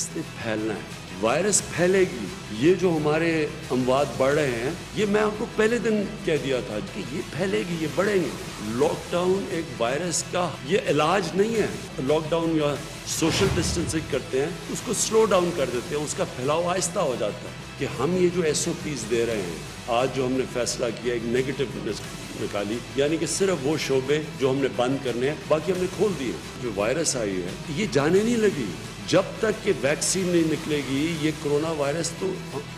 Virus ने फैलना है, वायरस फैलेगी। ये जो हमारे अमवात बढ़ रहे हैं, ये मैं आपको पहले दिन कह दिया था कि ये फैलेगी, ये बढ़ेंगे। लॉकडाउन एक वायरस का ये इलाज नहीं है। लॉकडाउन या सोशल डिस्टेंसिंग करते हैं, उसको स्लो डाउन कर देते हैं, उसका फैलाव आहिस्ता हो जाता है। कि हम ये जो SOPs दे रहे हैं, आज जो हमने फैसला किया, एक नेगेटिव निकाली, यानी कि सिर्फ वो शोबे जो हमने बंद करने हैं, बाकी हमने खोल दिए। जो वायरस आई है ये जाने नहीं लगी। जब तक कि वैक्सीन नहीं निकलेगी, ये कोरोना वायरस, तो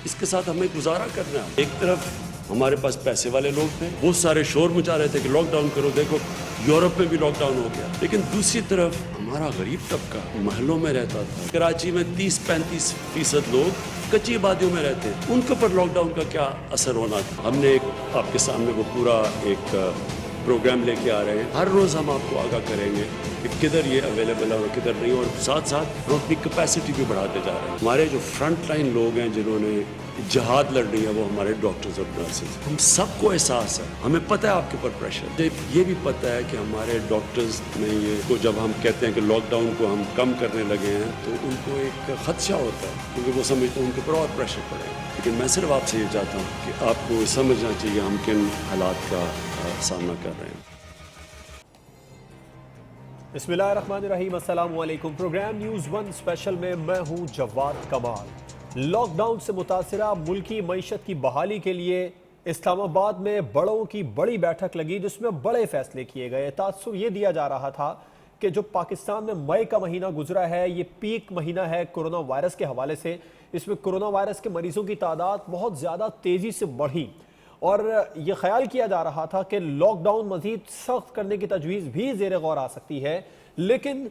इसके साथ हमें गुजारा करना है। एक तरफ हमारे पास पैसे वाले लोग थे, वो सारे शोर मचा रहे थे कि लॉकडाउन करो, देखो यूरोप में भी लॉकडाउन हो गया। लेकिन दूसरी तरफ हमारा गरीब तबका महलों में रहता था। कराची में 30-35% लोग कच्ची आबादियों में रहते हैं, उनके ऊपर लॉकडाउन का क्या असर होना था। हमने एक आपके सामने वो पूरा एक प्रोग्राम लेके आ रहे हैं। हर रोज़ हम आपको आगाह करेंगे कि किधर ये अवेलेबल है और किधर नहीं, और साथ साथ हम अपनी कैपेसिटी भी बढ़ाते जा रहे हैं। हमारे जो फ्रंट लाइन लोग हैं जिन्होंने जहाद लड़ रही है, वो हमारे डॉक्टर्स और नर्सेज। हम सबको एहसास है, हमें पता है आपके ऊपर प्रेशर। ये भी पता है कि हमारे डॉक्टर्स में ये को जब हम कहते हैं कि लॉकडाउन को हम कम करने लगे हैं, तो उनको एक खदशा होता है, क्योंकि वो समझते हैं उनके ऊपर और प्रेशर पड़ेगा। लेकिन मैं सिर्फ आपसे ये चाहता हूँ कि आपको समझना चाहिए हम किन हालात का सामना कर रहे हैं। बिस्मिल्लाहिर्रहमानिर्रहीम, अस्सलाम वालेकुम। प्रोग्राम न्यूज़ 1 स्पेशल में मैं हूँ जवाद कमाल। लॉकडाउन से मुतासिरा मुल्की मईशत की बहाली के लिए इस्लामाबाद में बड़ों की बड़ी बैठक लगी, जिसमें बड़े फैसले किए गए। तासुर ये दिया जा रहा था कि जो पाकिस्तान में मई का महीना गुजरा है, ये पीक महीना है कोरोना वायरस के हवाले से। इसमें कोरोना वायरस के मरीजों की तादाद बहुत ज़्यादा तेज़ी से बढ़ी और ये ख्याल किया जा रहा था कि लॉकडाउन मजीद सख्त करने की तजवीज़ भी ज़ेर गौर आ सकती है। लेकिन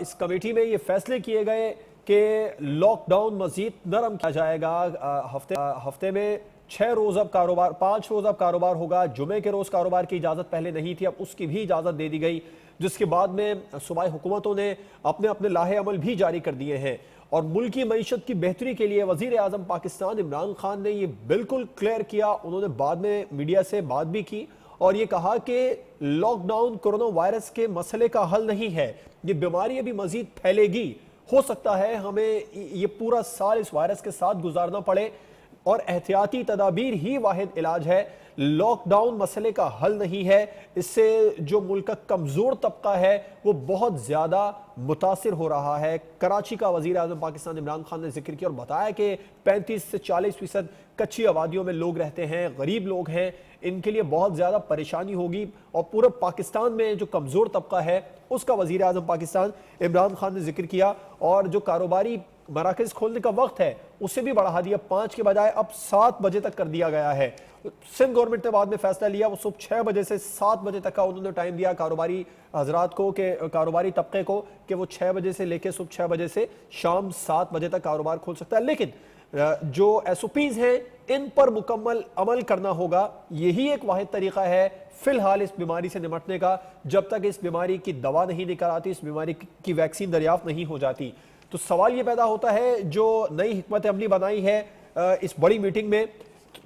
इस कमेटी में ये फैसले किए गए कि लॉकडाउन मजीद नरम किया जाएगा। हफ्ते में 6 रोज़ अब कारोबार, 5 रोज़ अब कारोबार होगा। जुमे के रोज़ कारोबार की इजाज़त पहले नहीं थी, अब उसकी भी इजाज़त दे दी गई, जिसके बाद में सूबाई हुकूमतों ने अपने अपने लाहे अमल भी जारी कर दिए हैं। और मुल्क की मईशत की बेहतरी के लिए वज़ीर आज़म पाकिस्तान इमरान खान ने ये बिल्कुल क्लियर किया। उन्होंने बाद में मीडिया से बात भी की और ये कहा कि लॉकडाउन कोरोना वायरस के मसले का हल नहीं है, ये बीमारी अभी मजीद फैलेगी। हो सकता है हमें ये पूरा साल इस वायरस के साथ गुजारना पड़े और एहतियाती तदाबीर ही वाहिद इलाज है। लॉकडाउन मसले का हल नहीं है। इससे जो मुल्क का कमज़ोर तबका है वो बहुत ज़्यादा मुतासिर हो रहा है। कराची का वज़ीर आज़म पाकिस्तान इमरान खान ने जिक्र किया और बताया कि 35 से 40% कच्ची आबादियों में लोग रहते हैं, गरीब लोग हैं, इनके लिए बहुत ज़्यादा परेशानी होगी। और पूरे पाकिस्तान में जो कमज़ोर तबका है उसका वज़ीर आज़म पाकिस्तान इमरान खान ने जिक्र किया। और जो कारोबारी मराकज़ खोलने का वक्त है उसे भी बढ़ा दिया, 5 के बजाय अब 7 बजे तक कर दिया गया है। सिंध गवर्नमेंट ने बाद में फैसला लिया, वो सुबह 6 बजे से 7 बजे तक का उन्होंने टाइम दिया कारोबारी हजरात को, के कारोबारी तबके को, कि वो 6 बजे से लेकर सुबह 6 बजे से शाम 7 बजे तक कारोबार खोल सकता है। लेकिन जो SOPs हैं इन पर मुकम्मल अमल करना होगा। यही एक वाहिद तरीका है फिलहाल इस बीमारी से निपटने का, जब तक इस बीमारी की दवा नहीं निकल आती, इस बीमारी की वैक्सीन दरियाफ्त नहीं हो जाती। तो सवाल ये पैदा होता है, जो नई हिकमत अमली बनाई है इस बड़ी मीटिंग में,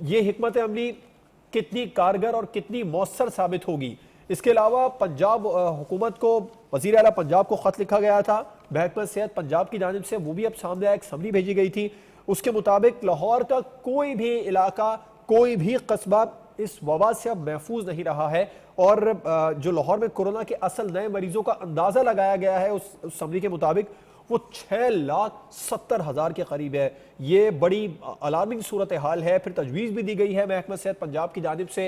ये हिकमत अमली कितनी कारगर और कितनी मौसर साबित होगी। इसके अलावा पंजाब हुकूमत को, वज़ीर आला पंजाब को ख़त लिखा गया था महकमा सेहत पंजाब की जानिब से, वो भी अब सामने आया, एक समरी भेजी गई थी। उसके मुताबिक लाहौर का कोई भी इलाका, कोई भी कस्बा इस वबा से अब महफूज नहीं रहा है। और जो लाहौर में कोरोना के असल नए मरीजों का अंदाज़ा लगाया गया है उस समरी के मुताबिक वो 6,70,000 के करीब है। ये बड़ी अलार्मिंग सूरत हाल है। फिर तजवीज़ भी दी गई है महकमा सेहत पंजाब की जानिब से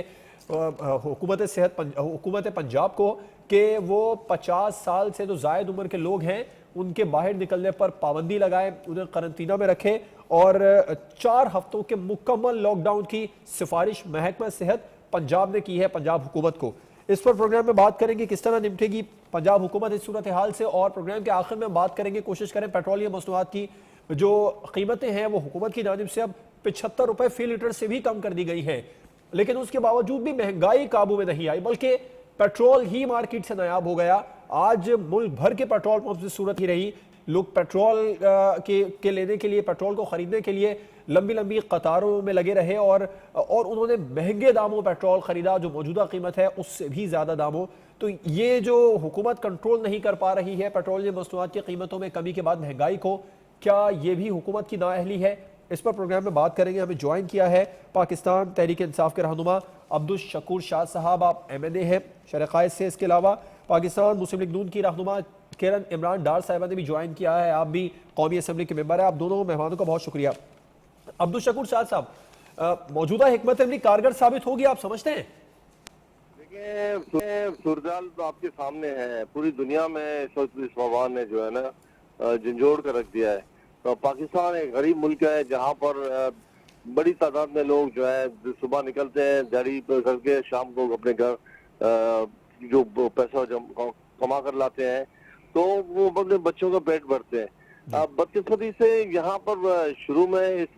हुकूमत पंजाब को कि वो 50 साल से जो ज़ायद उम्र के लोग हैं उनके बाहर निकलने पर पाबंदी लगाएं, उन्हें करंतना में रखें और 4 हफ्तों के मुकम्मल लॉकडाउन की सिफारिश महकमा सेहत पंजाब ने की है पंजाब हुकूमत को। इस पर प्रोग्राम में बात करेंगे किस तरह निपटेगी पंजाब हुकूमत इस सूरत हाल से। और प्रोग्राम के आखिर में बात करेंगे, कोशिश करें पेट्रोलियम मसनूआत की जो कीमतें हैं वो हुकूमत की जानिब से अब 75 रुपये फी लीटर से भी कम कर दी गई हैं। लेकिन उसके बावजूद भी महंगाई काबू में नहीं आई, बल्कि पेट्रोल ही मार्केट से नायाब हो गया। आज मुल्क भर के पेट्रोल पंप से सूरत ही रही, लोग पेट्रोल के लेने के लिए, पेट्रोल को खरीदने के लिए लंबी लंबी कतारों में लगे रहे और उन्होंने महंगे दामों पेट्रोल खरीदा, जो मौजूदा कीमत है उससे भी ज़्यादा दामों। तो ये जो हुकूमत कंट्रोल नहीं कर पा रही है पेट्रोलियम मसनूआत की कीमतों में कमी के बाद महंगाई को, क्या ये भी हुकूमत की नाअहली है? इस पर प्रोग्राम में बात करेंगे। हमें ज्वाइन किया है पाकिस्तान तहरीक इंसाफ के रहनुमा अब्दुल शकूर शाह साहब, आप MNA हैं शरक़ायत से। इसके अलावा पाकिस्तान मुस्लिम लीग नून की रहनुमा किरण इमरान डार साहिबा ने भी ज्वाइन किया है, आप भी कौमी असम्बली के मेंबर हैं। आप दोनों मेहमानों का बहुत शुक्रिया। अब्दुल शकूर शाह साहब, मौजूदा हिकमत अमली कारगर साबित होगी आप समझते हैं? देखिए, सूरजाल तो आपके सामने है। पूरी दुनिया में इस वबा ने जो है ना झंझोड़ कर रख दिया है। तो पाकिस्तान एक गरीब मुल्क है जहाँ पर बड़ी तादाद में लोग जो है सुबह निकलते हैं दिहाड़ी करके, शाम को अपने घर जो पैसा कमा कर लाते हैं, तो वो अपने बच्चों का पेट भरते हैं। अब बदकिस्मती से यहाँ पर शुरू में इस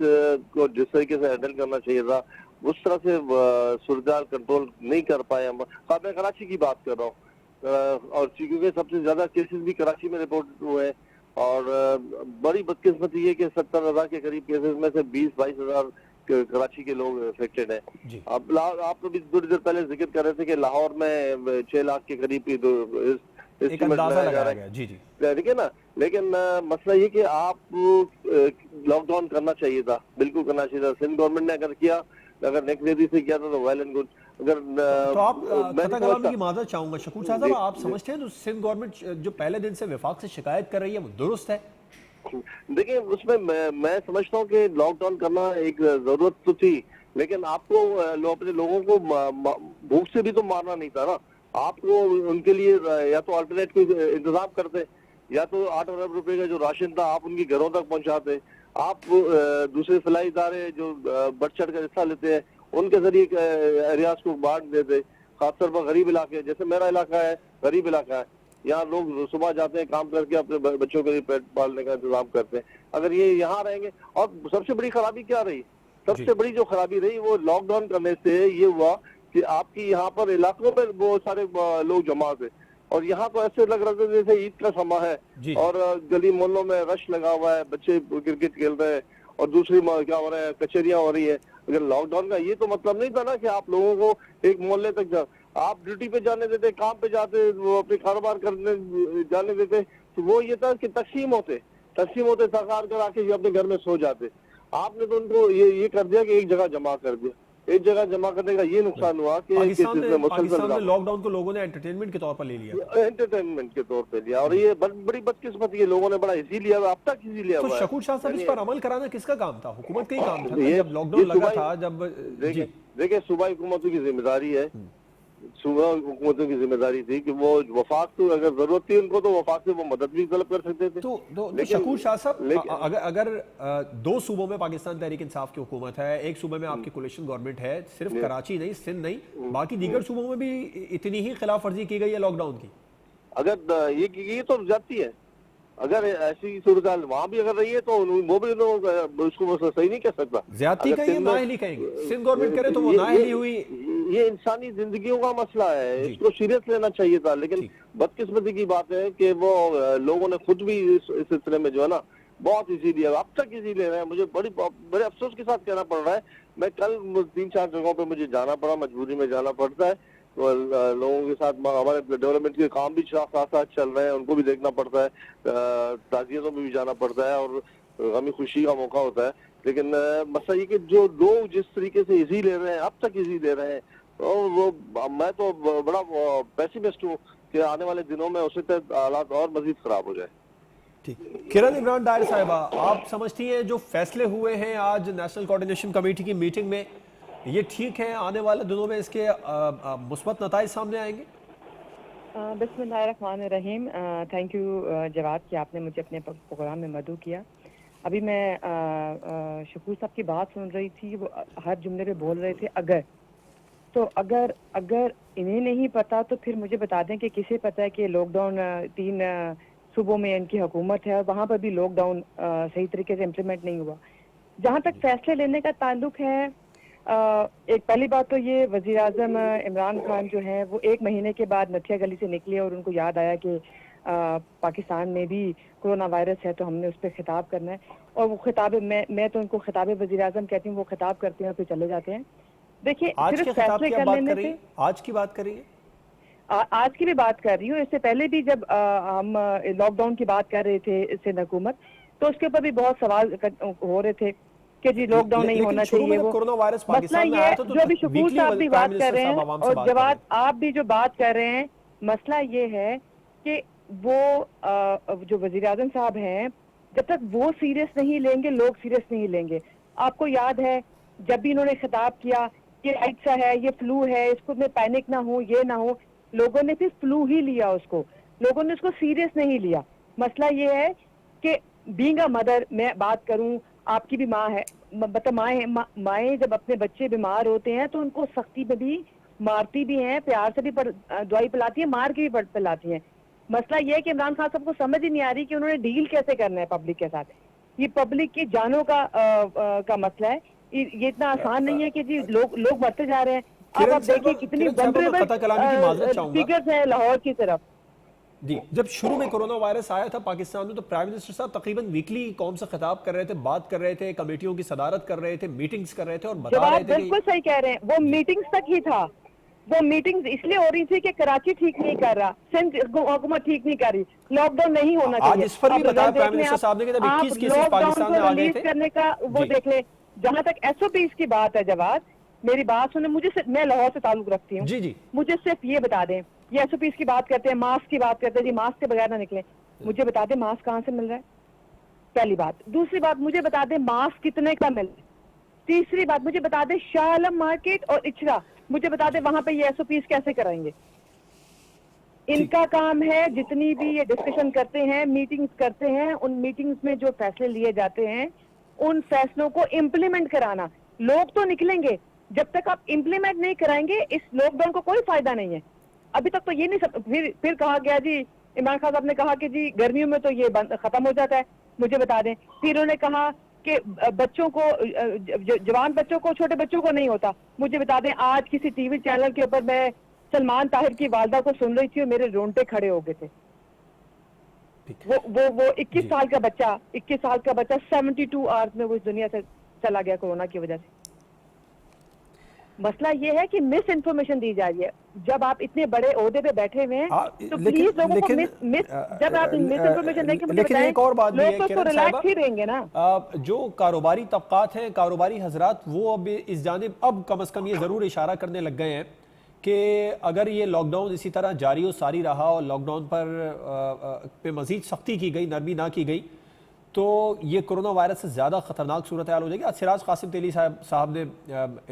को जिस तरीके से हैंडल करना चाहिए था उस तरह से सूरजाल कंट्रोल नहीं कर पाए हम। मैं कराची की बात कर रहा हूँ और क्योंकि सबसे ज्यादा केसेस भी कराची में रिपोर्ट हुए हैं और बड़ी बदकिस्मती है कि 70,000 के करीब केसेस में से 20-22 हजार कराची के लोग अफेक्टेड हैं। अब आप तो भी थोड़ी देर पहले जिक्र कर रहे थे कि लाहौर में 6 लाख के करीब एक अंदाजा लगाया गया। जी जी, ठीक है ना। लेकिन मसला ये कि आप लॉकडाउन करना चाहिए था, बिल्कुल करना चाहिए था। सिंध गवर्नमेंट ने अगर किया, अगर नेक्स्ट डे से किया था तो वेल एंड गुड। अगर तो आप खता कलाम की माजरत चाहूंगा शकूर साहब, आप समझते हैं तो सिंध गवर्नमेंट जो पहले दिन से वफाक से शिकायत कर रही है वो दुरुस्त है? देखिए, उसमें मैं समझता हूँ कि लॉकडाउन करना एक जरूरत तो थी, लेकिन आपको अपने लोगों को भूख से भी तो मारना नहीं था ना। आपको उनके लिए या तो अल्टरनेट कोई इंतजाम करते, या तो 8 अरब रुपए का जो राशन था आप उनके घरों तक पहुंचाते। आप दूसरे फलाई इदारे जो बढ़ चढ़ कर हिस्सा लेते हैं उनके जरिए एरियाज को बांट देते, खासतौर पर गरीब इलाके, जैसे मेरा इलाका है गरीब इलाका है, यहाँ लोग सुबह जाते हैं काम करके अपने बच्चों के लिए पेट पालने का इंतजाम करते हैं। अगर ये यहाँ रहेंगे, और सबसे बड़ी खराबी क्या रही, सबसे बड़ी जो खराबी रही वो लॉकडाउन करने से ये हुआ कि आपकी यहाँ पर इलाकों में बहुत सारे लोग जमा थे और यहाँ तो ऐसे लग रहा था जैसे ईद का समय है और गली मोहल्लों में रश लगा हुआ है, बच्चे क्रिकेट खेल रहे हैं और दूसरी क्या हो रहा है, कचहरियां हो रही है। अगर लॉकडाउन का ये तो मतलब नहीं था ना कि आप लोगों को एक मोहल्ले तक आप ड्यूटी पे जाने देते, काम पे जाते, वो अपने कारोबार करने जाने देते, तो वो ये था कि तकसीम होते सरकार कर आके अपने घर में सो जाते। आपने तो उनको ये कर दिया कि एक जगह जमा कर दिया। एक जगह जमा करने का ये नुकसान हुआ कि पाकिस्तान में लॉकडाउन को लोगों ने एंटरटेनमेंट के तौर पर ले लिया, एंटरटेनमेंट के तौर पर लिया, और ये बड़ी बदकिस्मती है, लोगों ने बड़ा इजी लिया, अब तक इजी लिया। तो शकूर शाह साहब, इस पर अमल कराना किसका काम था? हुकूमत का ही काम था जब लॉकडाउन लगा था। जब देखिए सूबाई हुकूमतों की जिम्मेदारी है, सूबा हुकूमतों की जिम्मेदारी थी कि वो वफाक तो अगर जरूरत थी उनको तो वफाक से वो मदद भी तलब कर सकते थे। तो शकूर शाह साहब, अगर 2 सूबों में पाकिस्तान तहरीक इंसाफ की हुकूमत है, एक सूबे में आपकी कोलिशन गवर्नमेंट है, सिर्फ कराची नहीं, सिंध नहीं, बाकी दीगर सूबों में भी इतनी ही खिलाफ वर्जी की गई है लॉकडाउन की, अगर ये तो जाती है, अगर ऐसी सूरत वहां भी अगर रही है तो वो भी उसको सही नहीं कह सकता। ज्यादती कहेंगे, नाअहली कहेंगे। सिंध गवर्नमेंट करे तो वो नाअहली हुई। ये इंसानी जिंदगियों का मसला है, इसको सीरियस लेना चाहिए था, लेकिन बदकिस्मती की बात है कि वो लोगों ने खुद भी इस सिलसिले में जो है ना बहुत इजी लिया, अब तक इजी ले रहे हैं। मुझे बड़े अफसोस के साथ कहना पड़ रहा है, मैं कल 3-4 जगहों पे मुझे जाना पड़ा, मजबूरी में जाना पड़ता है, तो लोगों के साथ हमारे डेवलपमेंट के काम भी साथ साथ चल रहे हैं, उनको भी देखना पड़ता है, ताजियतों में भी जाना पड़ता है और गमी खुशी का मौका होता है। लेकिन मसला ये कि जो लोग जिस तरीके से इजी ले रहे हैं, अब तक इजी ले रहे हैं, तो वो मैं तो बड़ा पेसिमिस्ट हूँ कि आने वाले दिनों में उससे हालात और मजीद खराब हो जाए। ठीक, किरण इमरान डायर साहिबा, आप समझती हैं जो फैसले हुए हैं आज नेशनल कोऑर्डिनेशन कमेटी की मीटिंग में, ये ठीक है? आने वाले दिनों में इसके मुस्बत नताइज सामने आएंगे? बिस्मिल्लाहिर्रहमानिर्रहीम। थैंक यू जवाद कि आपने मुझे अपने प्रोग्राम में मदऊ किया। अभी मैं शकूर साहब की बात सुन रही थी, वो हर जुमले पे बोल रहे थे अगर इन्हें नहीं पता तो फिर मुझे बता दें कि किसे पता है कि लॉकडाउन 3 सूबों में इनकी हुकूमत है और वहाँ पर भी लॉकडाउन सही तरीके से इम्प्लीमेंट नहीं हुआ। जहाँ तक फैसले लेने का ताल्लुक है, एक पहली बात तो ये वज़ीर आज़म इमरान खान जो है वो 1 महीने के बाद नथिया गली से निकले और उनको याद आया कि पाकिस्तान में भी कोरोना वायरस है, तो हमने उस पर खिताब करना है। और वो खिताब मैं तो उनको खिताब वज़ीर आज़म कहती हूँ, वो खिताब करते हैं और फिर चले जाते हैं। देखिए, आज के खिताब की बात कर रही है, आज की बात कर रही है, आज की भी बात कर रही हूँ। इससे पहले भी जब हम लॉकडाउन की बात कर रहे थे सिंध हुकूमत, तो उसके ऊपर भी बहुत सवाल हो रहे थे कि जी लॉकडाउन नहीं होना चाहिए। वो कोरोना वायरस मसला पाकिस्तान में ये आया था तो जो अभी शकूर वीकली साहब भी प्राइम बात कर मिनिस्टर रहे साहब हैं आवाम से और बात कर रहे जवाब हैं। आप भी जो बात कर रहे हैं, मसला ये है कि वो जो वजीर आजम साहब हैं, जब तक वो सीरियस नहीं लेंगे, लोग सीरियस नहीं लेंगे। आपको याद है जब भी इन्होंने खिताब किया ये राइट सा है, ये फ्लू है, इसको में पैनिक ना हो, ये ना हो, लोगों ने फिर फ्लू ही लिया उसको, लोगों ने उसको सीरियस नहीं लिया। मसला ये है कि बीइंग अ मदर, मैं बात करूं, आपकी भी माँ है, मतलब माएँ जब अपने बच्चे बीमार होते हैं तो उनको सख्ती में भी मारती भी हैं, प्यार से भी दवाई पिलाती है, मार के भी पिलाती हैं। मसला ये है कि इमरान खान साहब को समझ ही नहीं आ रही कि उन्होंने डील कैसे करना है पब्लिक के साथ। ये पब्लिक की जानों का मसला है, ये इतना आसान नहीं है कि जी लोग मरते जा रहे हैं। अब आप देखिए कितनी वल्नरेबल फिगर्स हैं लाहौर की तरफ। जी, जब शुरू में कोरोना वायरस आया था पाकिस्तान में तो प्राइम मिनिस्टर साहब तकरीबन वीकली कौम से खिताब कर रहे थे, बात कर रहे थे, कमेटियों की सदारत कर रहे थे, मीटिंग्स कर रहे थे और बता रहे थे बिल्कुल सही कह रहे हैं, वो मीटिंग्स तक ही था। वो मीटिंग्स इसलिए हो रही थी कि कराची ठीक नहीं कर रहा, सिंध हुकूमत ठीक नहीं कर रही, लॉकडाउन नहीं होना चाहिए। आज इस पर भी बताया प्राइम मिनिस्टर साहब ने कि जब 21 केसेस पाकिस्तान में आ गए थे करने का वो देख ले। जहां तक एसओपीज की बात है, जवाब मेरी बात सुने, मैं लाहौर से ताल्लुक रखती हूँ, जी जी, मुझे सिर्फ ये बता दें, ये एसओपीज की बात करते हैं, मास्क की बात करते हैं, जी मास्क के बगैर ना निकले, मुझे बता दें मास्क कहाँ से मिल रहा है, पहली बात। दूसरी बात, मुझे बता दें मास्क कितने का मिल रहा है। तीसरी बात, मुझे बता दें शाह आलम मार्केट और इचरा, मुझे बता दें वहां पे ये एसओपीज कैसे कराएंगे। इनका काम है, जितनी भी ये डिस्कशन करते हैं, मीटिंग्स करते हैं, उन मीटिंग्स में जो फैसले लिए जाते हैं उन फैसलों को इम्प्लीमेंट कराना। लोग तो निकलेंगे, जब तक आप इम्प्लीमेंट नहीं कराएंगे इस लॉकडाउन को कोई फायदा नहीं है। अभी तक तो ये नहीं फिर कहा गया जी, इमरान खान साहब ने कहा कि जी गर्मियों में तो ये खत्म हो जाता है, मुझे बता दें। फिर उन्होंने कहा कि बच्चों को, जवान बच्चों को, छोटे बच्चों को नहीं होता, मुझे बता दें आज किसी टीवी चैनल के ऊपर मैं सलमान ताहिर की वालदा को सुन रही थी और मेरे रोंगटे खड़े हो गए थे। वो 21 साल का बच्चा 72 आवर्स में वो इस दुनिया से चला गया कोरोना की वजह से। मसला ये है कि मिस इन्फॉर्मेशन दी जा रही है। जब आप इतने बड़े ओहदे पे बैठे हुए हैं तो प्लीज लोगों को जब आप मिस इन्फॉर्मेशन देंगे मुझे बताएं, एक और बात भी है, लोग तो रिलैक्स ही रहेंगे ना। जो कारोबारी तबकात हैं, कारोबारी हजरात, वो अब इस जानिब अब कम से कम ये जरूर इशारा करने लग गए हैं कि अगर ये लॉकडाउन इसी तरह जारी और सारी रहा और लॉकडाउन पे मजीद सख्ती की गई, नरमी ना की गई, तो ये कोरोना वायरस से ज़्यादा ख़तरनाक सूरत हाल हो जाएगी। आज सिराज कासिम तेली साहब ने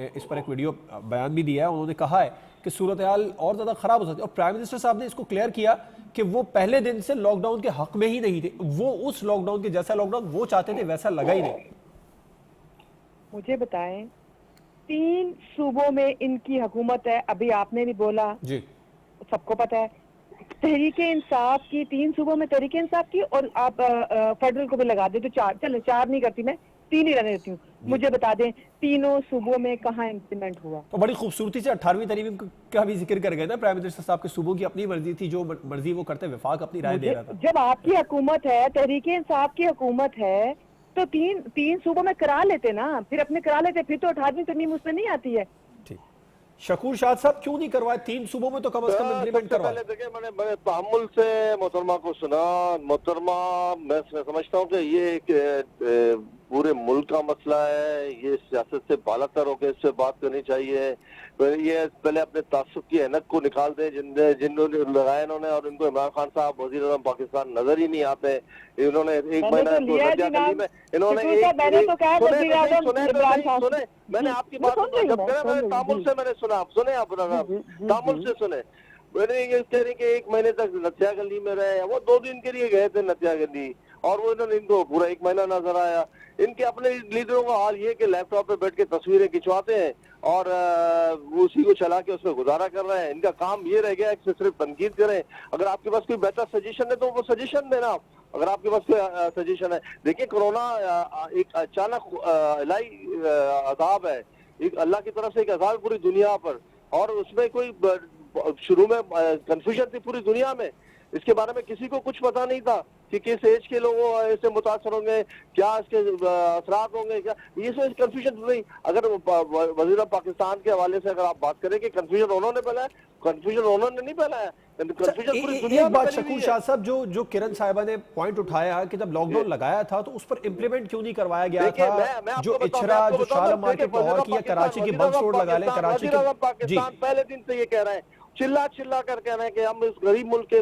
इस पर एक वीडियो बयान भी दिया है। उन्होंने कहा है कि सूरत हाल और ज़्यादा ख़राब हो सकती है और प्राइम मिनिस्टर साहब ने इसको क्लियर किया कि वो पहले दिन से लॉकडाउन के हक में ही नहीं थे, वो उस लॉकडाउन के जैसा लॉकडाउन वो चाहते थे वैसा लगा ही नहीं। मुझे बताएं, 3 सूबों में इनकी हुकूमत है, अभी आपने भी बोला जी, सबको पता है, तहरीके इंसाफ की 3 सूबों में, तहरीके इंसाफ की, और आप फेडरल को भी लगा दे तो 4, चलो 4 नहीं करती मैं, 3 ही रहने देती हूँ। मुझे बता दें तीनों सूबों में कहाँ इम्प्लीमेंट हुआ। तो बड़ी खूबसूरती से 18वीं तारीख का भी जिक्र कर गए थे प्राइम मिनिस्टर साहब के। सूबों की अपनी मर्जी थी, जो मर्जी वो करते, वफाक अपनी राय दे रहा था। जब आपकी हुकूमत है, तहरीके इंसाफ की हुकूमत है, तो तीन सूबों में करा लेते ना, फिर अपने करा लेते, फिर तो 18वीं तरमीम उसमें नहीं आती है। शकूर शाह साहब क्यों नहीं करवाए? 3 सूबों में तो कम से कम इम्प्लीमेंट करवाए। देखिए, मैंने तहम्मुल से मोहतरमा को सुना। मोहतरमा, मैं समझता हूँ कि ये एक पूरे मुल्क का मसला है, ये सियासत से बालातर होकर इससे बात करनी चाहिए। ये पहले अपने तासुब की ऐनक को निकाल दें जिन्होंने लगाया इन्होंने, और इनको इमरान खान साहब वज़ीर आज़म पाकिस्तान नजर ही नहीं आते। इन्होंने एक महीना नदिया में इन्होंने सुने, मैंने आपकी बात जब मैंने तामुल से मैंने सुना, आप सुने, आप तामुल से सुने, मैंने ये कह रही कि 1 महीने तक नथिया गली में रहे, वो 2 दिन के लिए गए थे नथिया गली, और वो इन्होंने इनको पूरा 1 महीना नजर आया। इनके अपने लीडरों का हाल ये कि लैपटॉप पे बैठ के तस्वीरें खिंचवाते हैं और उसी को चला के उसमें गुजारा कर रहे हैं। इनका काम ये रह गया है कि सिर्फ तनकीद करें। अगर आपके पास कोई बेहतर सजेशन है तो वो सजेशन देना, अगर आपके पास कोई सजेशन है। देखिए, कोरोना एक अचानक इलाही अजाब है, एक अल्लाह की तरफ से एक अजाब पूरी दुनिया पर, और उसमें कोई शुरू में कंफ्यूजन थी पूरी दुनिया में, इसके बारे में किसी को कुछ पता नहीं था कि किस एज के लोग इससे मुतासर होंगे, क्या इसके असरात होंगे, क्या ये सब कंफ्यूजन नहीं। अगर वज़ीर पाकिस्तान के हवाले से अगर आप बात करें कि कंफ्यूजन उन्होंने फैलाया, कंफ्यूजन उन्होंने नहीं फैलाया, कंफ्यूजन पूरी दुनिया एक में बात फैली हुई शकूर है। शाह साहब, जो किरण साहिबा ने पॉइंट उठाया कि जब लॉकडाउन लगाया था तो उस पर इंप्लीमेंट क्यों नहीं करवाया गया देखिए, था? मैं आपको जो बताऊं, इचरा, जो ना, शालम मार्केट देखिए, लाहौर की या कराची की बंद रोड लगा लें, कराची वज़ीर आज़म के जी पाकिस्तान पहले दिन से ये कह रहे हैं, चिल्ला चिल्ला कर कह रहे हैं कि हम इस गरीब मुल्क के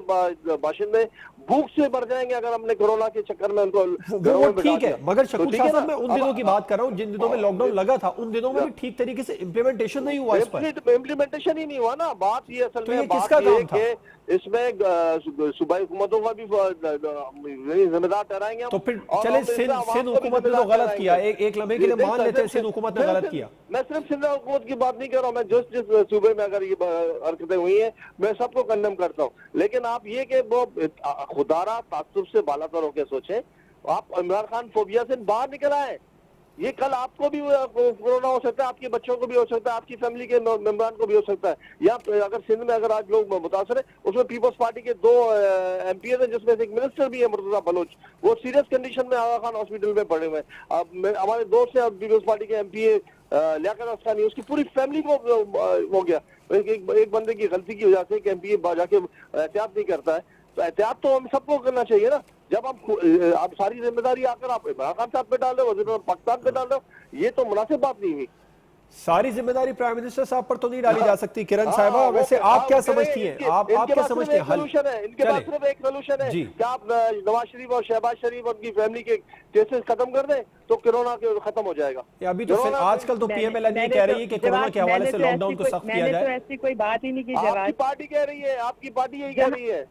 बाशिंदे भूख से मर जाएंगे अगर हमने कोरोना के चक्कर में उनको घरों वो में बिठा ठीक है, दिया। मगर तो शकूर ठीक शाह है साहब ना? मैं उन दिनों की बात कर रहा हूँ जिन दिनों में लॉकडाउन लगा था, उन दिनों में भी ठीक तरीके से इम्प्लीमेंटेशन नहीं हुआ इस पर। इम्प्लीमेंटेशन ही नहीं हुआ ना। बात ये असल तो में ये बात किसका ये काम था? कि इसमें सूबाई हुकूमतों का भी जिम्मेदार ठहराएंगे हम, तो फिर और चले हम इसमें सिंध अवाम सिंध को भी हुकूमत ने तो जिम्मेदार गलत किया, ठहराएंगे। एक लम्हे के लिए मान लेते हैं सिंध हुकूमत ने गलत किया। मैं सिर्फ सिंध हुकूमत की बात नहीं कर रहा हूँ, मैं जिस सूबे में अगर ये हरकतें हुई हैं मैं सबको कंडेम करता हूँ, लेकिन आप ये कि वो खुदारा तासुब से बालातर होकर सोचें, आप इमरान खान फोबिया से बाहर निकल आए। ये कल आपको भी कोरोना हो सकता है, आपके बच्चों को भी हो सकता है, आपकी फैमिली के मेंबरान को भी हो सकता है। या अगर सिंध में अगर आज लोग मुतासर है, उसमें पीपल्स पार्टी के 2 MP हैं जिसमें से एक मिनिस्टर भी है मुर्तजा बलोच, वो सीरियस कंडीशन में आगा खान हॉस्पिटल में पड़े हुए हैं। अब हमारे दोस्त हैं पीपल्स पार्टी के MP लियाकत अफसानी, उसकी पूरी फैमिली को हो गया। एक बंदे की गलती की वजह से MP जाके एहतियात नहीं करता है, तो एहतियात तो हम सबको करना चाहिए ना। जब आप सारी जिम्मेदारी आकर आप इमरान खान साहब पे डाल रहे हो, वज़ीर आज़म पाकिस्तान पे डाल रहे हो, ये तो मुनासिब बात नहीं हुई। सारी जिम्मेदारी प्राइम मिनिस्टर साहब पर तो नहीं डाली जा सकती किरण हाँ, साहिबा। वो- वैसे आप क्या वो कह रहे समझती हैं, हैं? आप इनके क्या पास समझती सिर्फ हैं? एक सलूशन है, इनके पास सिर्फ एक सलूशन है जी। कि आप नवाज शरीफ और शहबाज शरीफ और उनकी फैमिली के केसेस खत्म कर दें तो कोरोना के खत्म हो जाएगा। अभी तो फिर आजकल तो PMLN ये कह रही है कि कोरोना के हवाले से लॉकडाउन को सख्त किया मैंने तो जाए। ऐसी कोई बात ही नहीं की आपकी जवाब। पार्टी कह रही है, आपकी पार्टी यही कह रही है।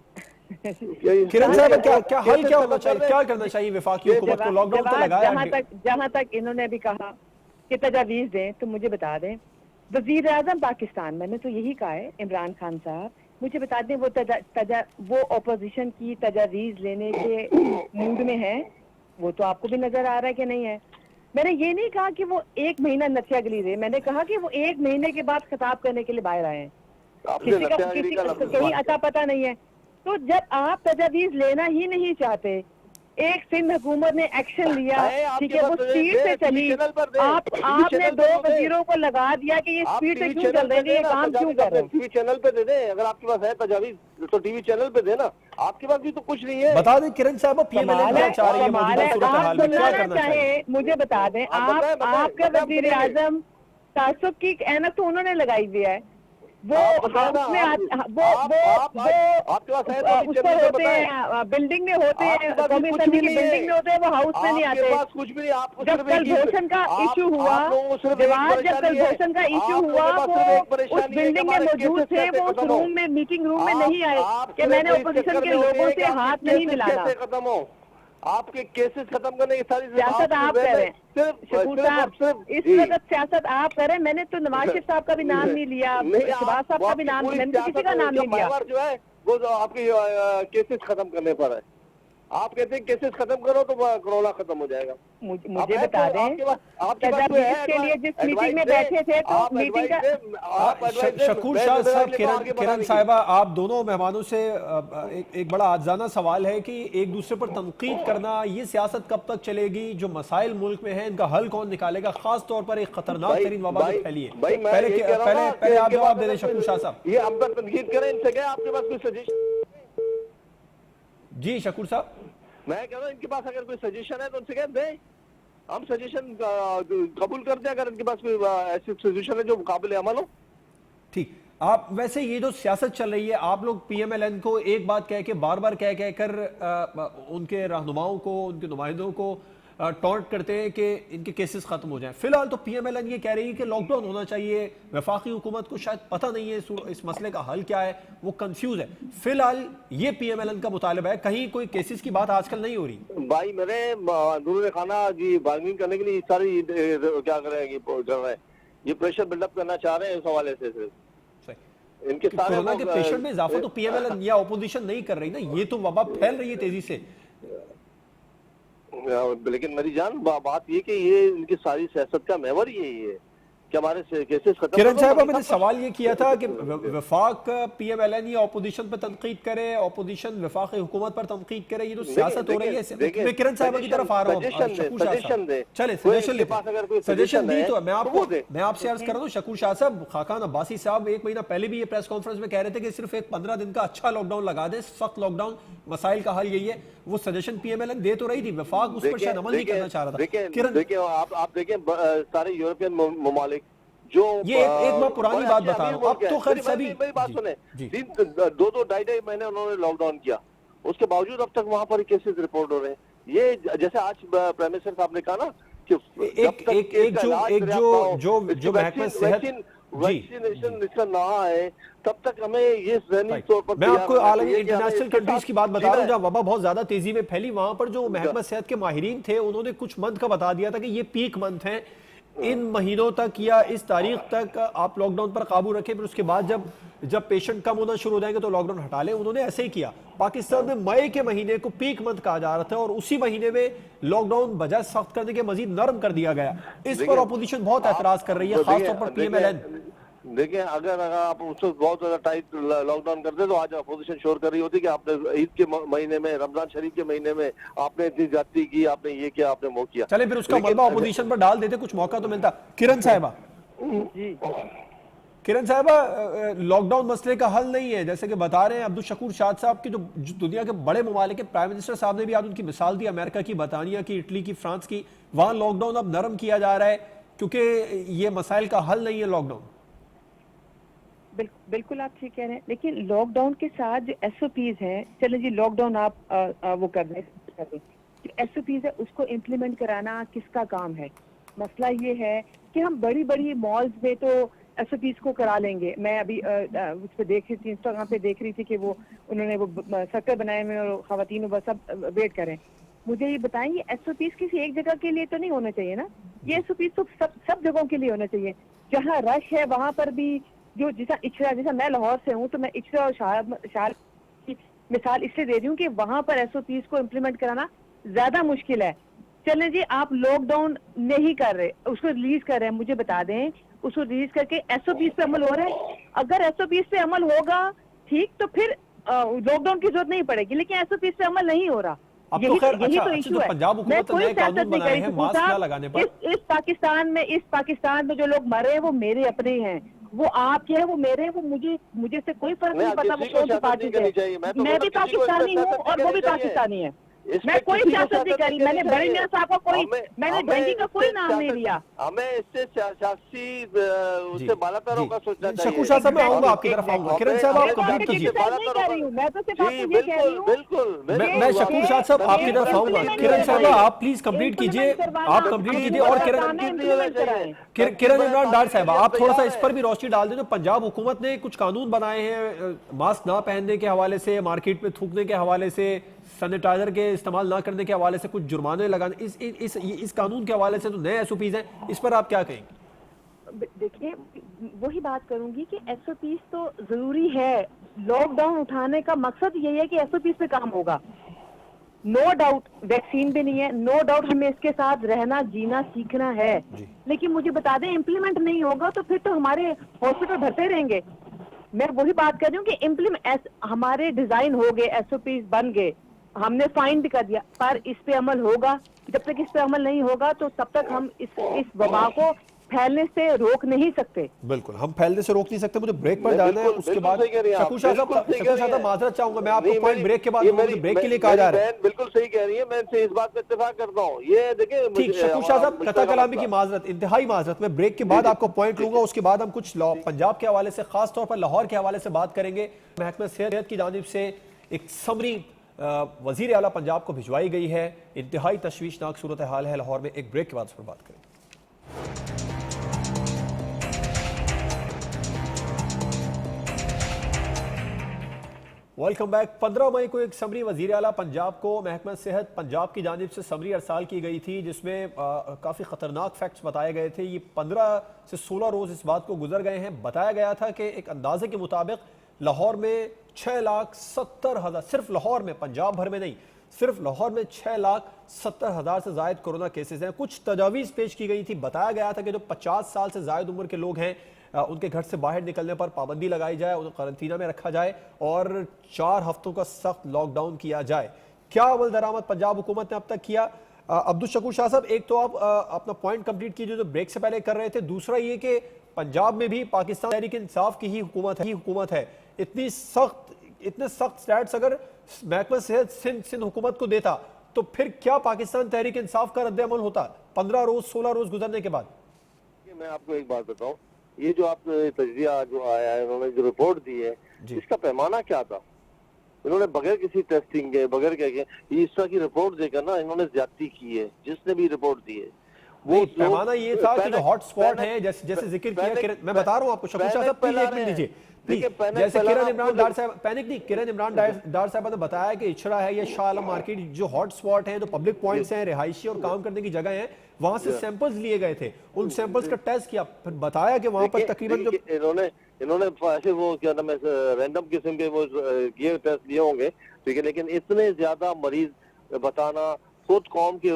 किरण साहिबा क्या हल क्या होना चाहिए, क्या करना चाहिए वफाकी हुकूमत को? लॉकडाउन तो लगाया है। जहाँ तक इन्होंने अभी कहा कि तजावीज दें, तो मुझे बता दें, वजीर आजम पाकिस्तान, मैंने तो यही कहा है इमरान खान साहब, मुझे बता दें वो ऑपोजिशन की तजावीज लेने के मूड में है? वो तो आपको भी नजर आ रहा है कि नहीं है। मैंने ये नहीं कहा कि वो 1 महीना नथियागिरी रहे, मैंने कहा कि वो 1 महीने के बाद खिताब करने के लिए बाहर आए हैं। किसी का कहीं अता पता नहीं है। तो जब आप तजावीज लेना ही नहीं चाहते, एक सिंध हुकूमत ने एक्शन लिया, ठीक है, वो स्पीड से चली, आपने 2 वजीरों को लगा दिया कि ये स्पीड से क्यों चल रहे हैं, ये काम क्यों कर रहे हैं? टीवी चैनल पे दे दे, अगर आपके पास है तजावीज तो टीवी चैनल पे देना। आपके पास भी तो कुछ नहीं है। बता दें किरण साहब, PMLN क्या चाह रही है मौजूदा सूरत हाल में, क्या आप करना चाहिए? मुझे बता दें, आपका वजीर आजम तासुब की ऐनक तो उन्होंने लगाई हुई है, वो हाउस में उस पर होते हैं, बिल्डिंग में होते हैं, कौमी असम्बली की बिल्डिंग में होते हैं, वो हाउस में नहीं आते। कुछ भी नहीं, आपको जब कल भूषण का इश्यू हुआ, जब कल भूषण का इश्यू हुआ, वो उस बिल्डिंग में मौजूद थे, वो उस रूम में, मीटिंग रूम में नहीं आए कि मैंने ओपोजिशन के लोगों से हाथ नहीं मिलाना। खत्म हो, आपके केसेस खत्म करने की सारी सियासत आप कर रहे हैं शकूर साहब, इस वक्त सियासत आप कर रहे हैं। मैंने तो नवाज शरीफ साहब का भी नाम नहीं लिया, शहबाज साहब का भी नाम, मैंने तो किसी का नाम नहीं लिया। जो है वो आपके केसेस खत्म करने पर है। आप कहते हैं केसेस खत्म करो तो कोरोना खत्म हो जाएगा। मुझे बता दें, के लिए जिस मीटिंग में बैठे थे, तो मीटिंग का शकूर शाह साहब, किरण साहिबा, आप दोनों मेहमानों से एक बड़ा आजाना सवाल है कि एक दूसरे पर तनकीद करना, ये सियासत कब तक चलेगी? जो मसाइल मुल्क में है इनका हल कौन निकालेगा? खास तौर पर एक खतरनाक तरीन वबा जो फैली है। पहले आप जवाब दे दें शकूर शाह साहब। ये हम पर तनकीद करें, इनसे क्या आपके पास कोई सजेशन? जी शकूर साहब, मैं कह रहा हूँ इनके पास अगर कोई सजेशन है तो उनसे कह दें, हम सजेशन कबूल करते हैं अगर इनके पास कोई ऐसी सजेशन है जो काबिल अमल हो। ठीक। आप वैसे ये जो सियासत चल रही है, आप लोग PMLN को एक बात कह के बार बार कह कर उनके रहनुमाओं को, उनके नुमाइंदों को टॉन्ट करते हैं कि इनके केसेस खत्म हो जाएं। फिलहाल तो PMLN ये कह रही है कि लॉकडाउन होना चाहिए। वफाकी हुकूमत को शायद पता नहीं है इस मसले का हल क्या है, वो कंफ्यूज है। फिलहाल ये PMLN का मुतालबा है, कहीं कोई केसेस की बात आजकल नहीं हो रही। भाई मेरे अंदरूनी खाना जी बार्गेनिंग करने के लिए सारी क्या कर रहे हैं, ये प्रेशर बिल्डअप करना चाह रहे हैं इस हवाले से। इनके सारे कोरोना के पेशेंट में इजाफा तो PMLN या अपोजिशन नहीं कर रही ना, ये तो वबा फैल रही है तेजी से। लेकिन मेरी जान बात ये कि ये इनकी सारी सियासत का महवर यही है कि हमारे केसेस खत्म किरण करो, साहब, बाकी मैंने सब सवाल ये किया था कि वफाक PMLN या अपोजिशन पर तनकीद करे, अपोजिशन वफाक हुकूमत पर तनकीद करे, ये तो सियासत हो रही है। मैं किरण साहब की तरफ आ रहा हूँ। चले सजेशन लेते हैं, सजेशन दी तो मैं आपसे अर्ज कर रहा हूँ शकूर शाह साहब, खाकान अब्बासी साहब 1 महीना पहले भी ये प्रेस कॉन्फ्रेंस में कह रहे थे कि सिर्फ एक 15 दिन का अच्छा लॉकडाउन लगा दे, सख्त लॉकडाउन, मसाइल का हल यही है। वो सजेशन PMLN दे तो रही थी, वफाक उस पर शायद अमल नहीं करना चाह रहा था। किरण, देखिए आप देखें सारे यूरोपियन ममालिक जो ये एक मैं पुरानी बात बता रहा हूँ, अब तो खैर सभी मेरी बात सुने, 2-2.5 महीने उन्होंने लॉकडाउन किया, उसके बावजूद अब तक वहां पर केसेस रिपोर्ट हो रहे हैं। ये जैसे आज प्राइम मिनिस्टर साहब ने कहा ना कि जो महकमा सेहत वैक्सीनेशन इसका ना आए तब तक हमें ये ज़हनी तौर पर, मैं आपको आलमी इंटरनेशनल कंट्रीज की बात बता रहा हूँ जहाँ वबा बहुत ज्यादा तेजी में फैली, वहां पर जो महकमा सेहत के माहिरीन थे उन्होंने कुछ मंथ का बता दिया था कि ये पीक मंथ है, इन महीनों तक या इस तारीख तक आप लॉकडाउन पर काबू रखें, फिर उसके बाद जब पेशेंट कम होना शुरू हो जाएंगे तो लॉकडाउन हटा लें। उन्होंने ऐसे ही किया। पाकिस्तान में मई के महीने को पीक मंथ कहा जा रहा था और उसी महीने में लॉकडाउन बजाय सख्त करने के मजीद नरम कर दिया गया। इस पर अपोजिशन बहुत एतराज कर रही है, खासतौर पर PMLN। देखिए अगर आप उसको बहुत ज्यादा टाइट लॉकडाउन करते तो आज अपोजिशन शोर कर रही होती कि आपने ईद के महीने में, रमजान शरीफ के महीने में आपने इतनी ज्यादती की, आपने ये किया, आपने वो किया। चले फिर उसका मलबा अपोजिशन पर डाल देते, कुछ मौका तो मिलता। किरण साहिबा, लॉकडाउन मसले का हल नहीं है, जैसे कि बता रहे हैं अब्दुल शकूर शाह साहब की, जो दुनिया के बड़े ममालिक के प्राइम मिनिस्टर साहब ने भी आज उनकी मिसाल दी, अमेरिका की, बरतानिया की, इटली की, फ्रांस की, वहां लॉकडाउन अब नरम किया जा रहा है क्योंकि ये मसाइल का हल नहीं है लॉकडाउन। बिल्कुल आप ठीक कह रहे हैं, लेकिन लॉकडाउन के साथ जो SOPs हैं, चलें जी लॉकडाउन आप वो कर दें, जो SOPs है उसको इम्प्लीमेंट कराना किसका काम है। मसला ये है कि हम बड़ी बड़ी मॉल्स में तो SOPs को करा लेंगे। मैं अभी उस पर देख रही थी, इंस्टाग्राम पे देख रही थी कि वो उन्होंने वो सर्कल बनाए हुए और खवातीन बस सब वेट करें। मुझे ये बताएं, ये SOPs किसी एक जगह के लिए तो नहीं होना चाहिए ना, ये SOPs तो सब जगहों के लिए होना चाहिए। जहाँ रश है वहां पर भी, जो जैसा मैं लाहौर से हूँ तो मैं इचरा और शार की मिसाल इसलिए दे रही हूँ कि वहां पर SOPs को इम्प्लीमेंट कराना ज्यादा मुश्किल है। चलें जी आप लॉकडाउन नहीं कर रहे, उसको रिलीज कर रहे हैं, मुझे बता दें उसको रिलीज करके SOPs पे अमल हो रहा है। अगर SOPs पे अमल होगा ठीक तो फिर लॉकडाउन की जरूरत नहीं पड़ेगी, लेकिन SOPs पे अमल नहीं हो रहा। यही तो इशू है। मैं कोई सियासत नहीं कर रही। इस पाकिस्तान में जो लोग मरे हैं वो मेरे अपने हैं, वो आपके हैं, वो मेरे हैं, वो मुझे से कोई फर्क नहीं पड़ता वो कौन सी पार्टी है। मैं भी पाकिस्तानी हूँ और वो भी पाकिस्तानी है। मैं कोई सियासत नहीं करी, मैंने बड़े मियां साहब का कोई, मैंने ढंगी का कोई नाम नहीं लिया। हमें इससे सियासी उससे बालातारों का सोचना चाहिए। शकूर शाह साहब मैं आऊंगा आपकी तरफ आऊंगा। किरण साहब आप कंप्लीट कीजिए। मैं तो सिर्फ आपको ये कह रही हूं। बिल्कुल मैं शकूर शाह साहब आपकी तरफ आऊंगा। किरण साहब आप प्लीज कंप्लीट कीजिए, आप कंप्लीट कीजिए। और किरण इमरान डार साहब आप थोड़ा सा इस पर भी रोशनी डाल दें। तो पंजाब हुकूमत ने कुछ कानून बनाए हैं मास्क ना पहनने के हवाले से, मार्केट में थूकने के हवाले से, सैनिटाइजर के इस्तेमाल ना करने के हवाले से कुछ जुर्माने लगाने, इस कानून के हवाले से तो नए SOPs हैं, इस पर आप क्या कहेंगे? देखिए वही बात करूंगी कि SOPs तो जरूरी है। लॉकडाउन उठाने का मकसद यही है कि SOPs पे काम होगा। नो डाउट वैक्सीन भी नहीं है, नो डाउट हमें इसके साथ रहना जीना सीखना है, लेकिन मुझे बता दें इम्प्लीमेंट नहीं होगा तो फिर तो हमारे हॉस्पिटल भरते रहेंगे। मैं वही बात कर रही हूँ कि हमारे डिजाइन हो गए, SOPs बन गए, हमने फाइन भी कर दिया, पर इस पे अमल होगा। जब तक इस पे अमल नहीं होगा तो तब तक हम इस वबा को फैलने से रोक नहीं सकते। बिल्कुल हम फैलने से रोक नहीं सकते। मुझे ब्रेक पर जाना है, उसके बाद शकूर शाह साहब माजरत चाहूंगा मैं आपको पॉइंट ब्रेक के बाद ब्रेक के लिए कहा जा रहा है। बिल्कुल सही कह रही है, मैं इस बात पे इत्तेफाक करता हूँ। ये देखिए ठीक, शकूर शाह साहब कता कलामी की माजरत, इंतहाई माजरत। मैं ब्रेक के बाद आपको पॉइंट लूंगा, उसके बाद हम कुछ पंजाब के हवाले से, खास तौर पर लाहौर के हवाले से बात करेंगे। महकमा सेहत की जानिब से एक समरी वजीर आला पंजाब को भिजवाई गई है। इंतहाई तशवीशनाक सूरत हाल है लाहौर में। एक ब्रेक के बाद उस पर बात करेंगे। Welcome back. 15 मई को एक समरी वजीर आला पंजाब को महकमा सेहत पंजाब की जानिब से समरी अरसाल की गई थी, जिसमें काफ़ी ख़तरनाक फैक्ट्स बताए गए थे। ये 15 से 16 रोज़ इस बात को गुजर गए हैं। बताया गया था कि एक अंदाजे के मुताबिक लाहौर में 6,70,000, सिर्फ लाहौर में, पंजाब भर में नहीं, सिर्फ लाहौर में 6,70,000 से ज्यादा कोरोना केसेस हैं। कुछ तजावीज़ पेश की गई थी, बताया गया था कि जो 50 साल से ज्यादा उम्र के लोग हैं उनके घर से बाहर निकलने पर पाबंदी लगाई जाए, उन्हें क्वारंटीना में रखा जाए और 4 हफ्तों का सख्त लॉकडाउन किया जाए। क्या अमल दरामद पंजाब हुकूमत ने अब तक किया? अब्दुल शकूर शाह साहब, एक तो आप अपना पॉइंट कंप्लीट कीजिए जो ब्रेक से पहले कर रहे थे, दूसरा ये कि पंजाब में भी पाकिस्तान तहरीक इंसाफ की ही हुकूमत है। इतने सख्त स्टैट्स अगर महकमा सेहत सिंध हुकूमत को देता तो फिर क्या पाकिस्तान तहरीक इंसाफ का रद्द अमल होता 15 रोज 16 रोज गुजरने के बाद? मैं आपको एक बात बताऊं, ये जो आप तजिया जो आया है, उन्होंने जो रिपोर्ट दी है, इसका पैमाना क्या था? इन्होंने बगैर किसी टेस्टिंग के, बगैर क्या इस तरह की रिपोर्ट देकर ना इन्होंने ज्यादती की है। जिसने भी रिपोर्ट दी है वो पैमाना ये था कि जो हॉट स्पॉट है, जैसे जिक्र किया, मैं बता रहा हूं आपको, शकूर शाह साहब प्लीज एक मिनट दीजिए। जैसे किरण इमरान डार साहब, पैनिक नहीं, किरण इमरान डार साहब ने बताया कि इचरा है या शाह आलम मार्केट जो हॉट स्पॉट है, जो पब्लिक पॉइंट्स हैं, रिहायशी और काम करने की जगह है, वहां से सैंपल्स लिए गए थे, उन सैंपल्स का टेस्ट किया, फिर बताया कि वहां पर तकरीबन जो इन्होंने ऐसे वो क्या नाम है रैंडम किस्म के वो ये टेस्ट लिए होंगे, ठीक है, लेकिन इतने ज्यादा मरीज बताना खुद कौम के